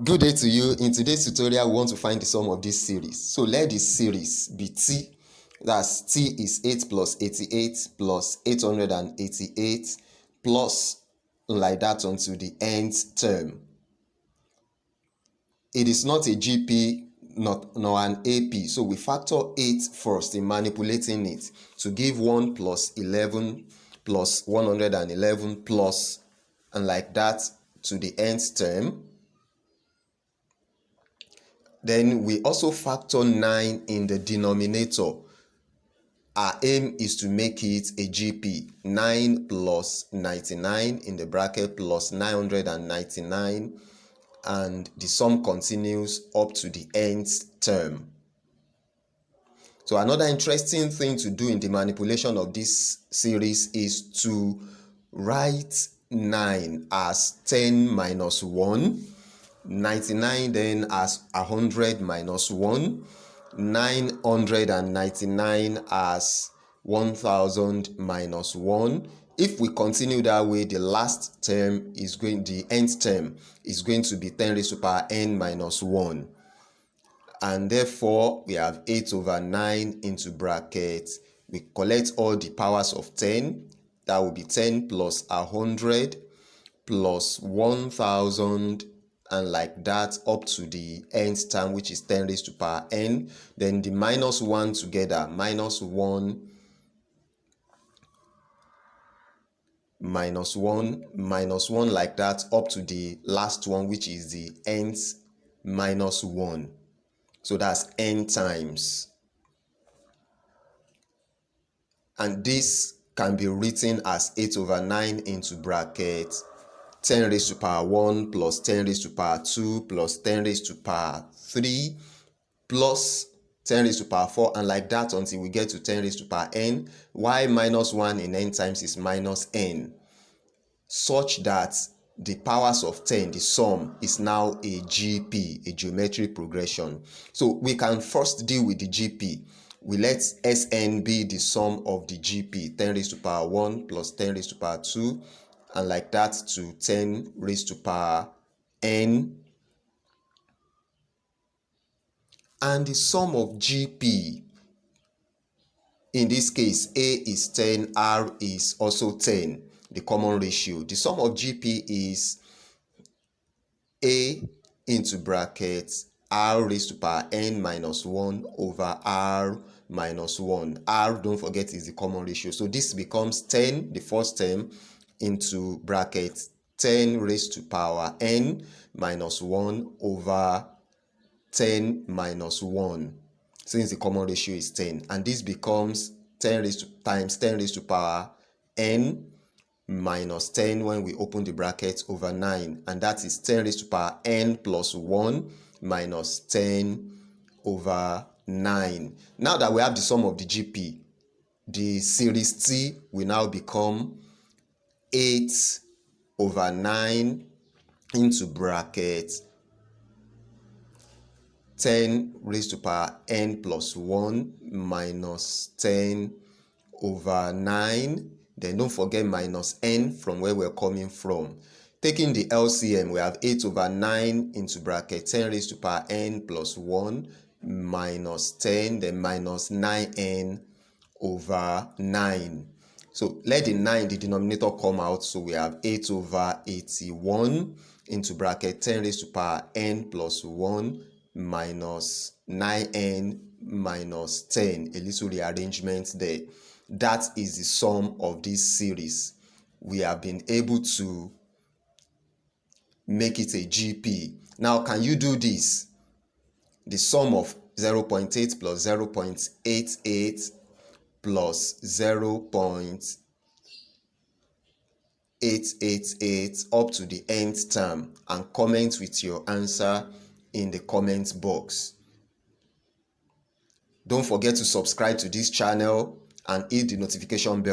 Good day to you. In today's tutorial, we want to find the sum of this series. So let this series be t. That's t is 8 plus 88 plus 888 plus like that unto the nth term. It is not a GP nor an AP. So we factor 8 first in manipulating it to give 1 plus 11 plus 111 plus and like that to the nth term. Then we also factor 9 in the denominator. Our aim is to make it a GP. 9 plus 99 in the bracket plus 999, and the sum continues up to the nth term. So another interesting thing to do in the manipulation of this series is to write 9 as 10 minus 1. 99 then as 100 minus 1, 999 as 1000 minus 1. If we continue that way, the nth term is going to be 10 raised to power n minus 1. And therefore, we have 8 over 9 into bracket. We collect all the powers of 10. That will be 10 plus 100 plus 1000 and like that up to the nth term, which is 10 raised to power n. Then the minus 1 together, minus 1 minus 1 minus 1 like that up to the last one, which is the nth minus 1. So that's n times. And this can be written as 8 over 9 into bracket 10 raised to power 1 plus 10 raised to power 2 plus 10 raised to power 3 plus 10 raised to power 4, and like that until we get to 10 raised to power n. Y minus 1 in n times is minus n, such that the powers of 10, the sum, is now a GP, a geometric progression. So we can first deal with the GP. We let Sn be the sum of the GP, 10 raised to power 1 plus 10 raised to power 2, and like that to 10 raised to power n. And the sum of GP, in this case, A is 10, R is also 10, the common ratio. The sum of GP is A into bracket R raised to power n minus 1 over R minus 1. R, don't forget, is the common ratio. So this becomes 10, the first term, into bracket 10 raised to power n minus 1 over 10 minus 1, since the common ratio is 10. And this becomes 10 raised to times 10 raised to power n minus 10 when we open the bracket over 9. And that is 10 raised to power n plus 1 minus 10 over 9. Now that we have the sum of the GP, the series T will now become 8 over 9 into bracket 10 raised to power n plus 1 minus 10 over 9. Then don't forget minus n from where we're coming from. Taking the LCM, we have 8 over 9 into bracket 10 raised to power n plus 1 minus 10, then minus 9n over 9. So let the 9, the denominator, come out. So we have 8 over 81 into bracket 10 raised to power n plus 1 minus 9n minus 10. A little rearrangement there. That is the sum of this series. We have been able to make it a GP. Now, can you do this? The sum of 0.8 plus 0.88 plus 0.888 up to the nth term, and comment with your answer in the comment box. Don't forget to subscribe to this channel and hit the notification bell.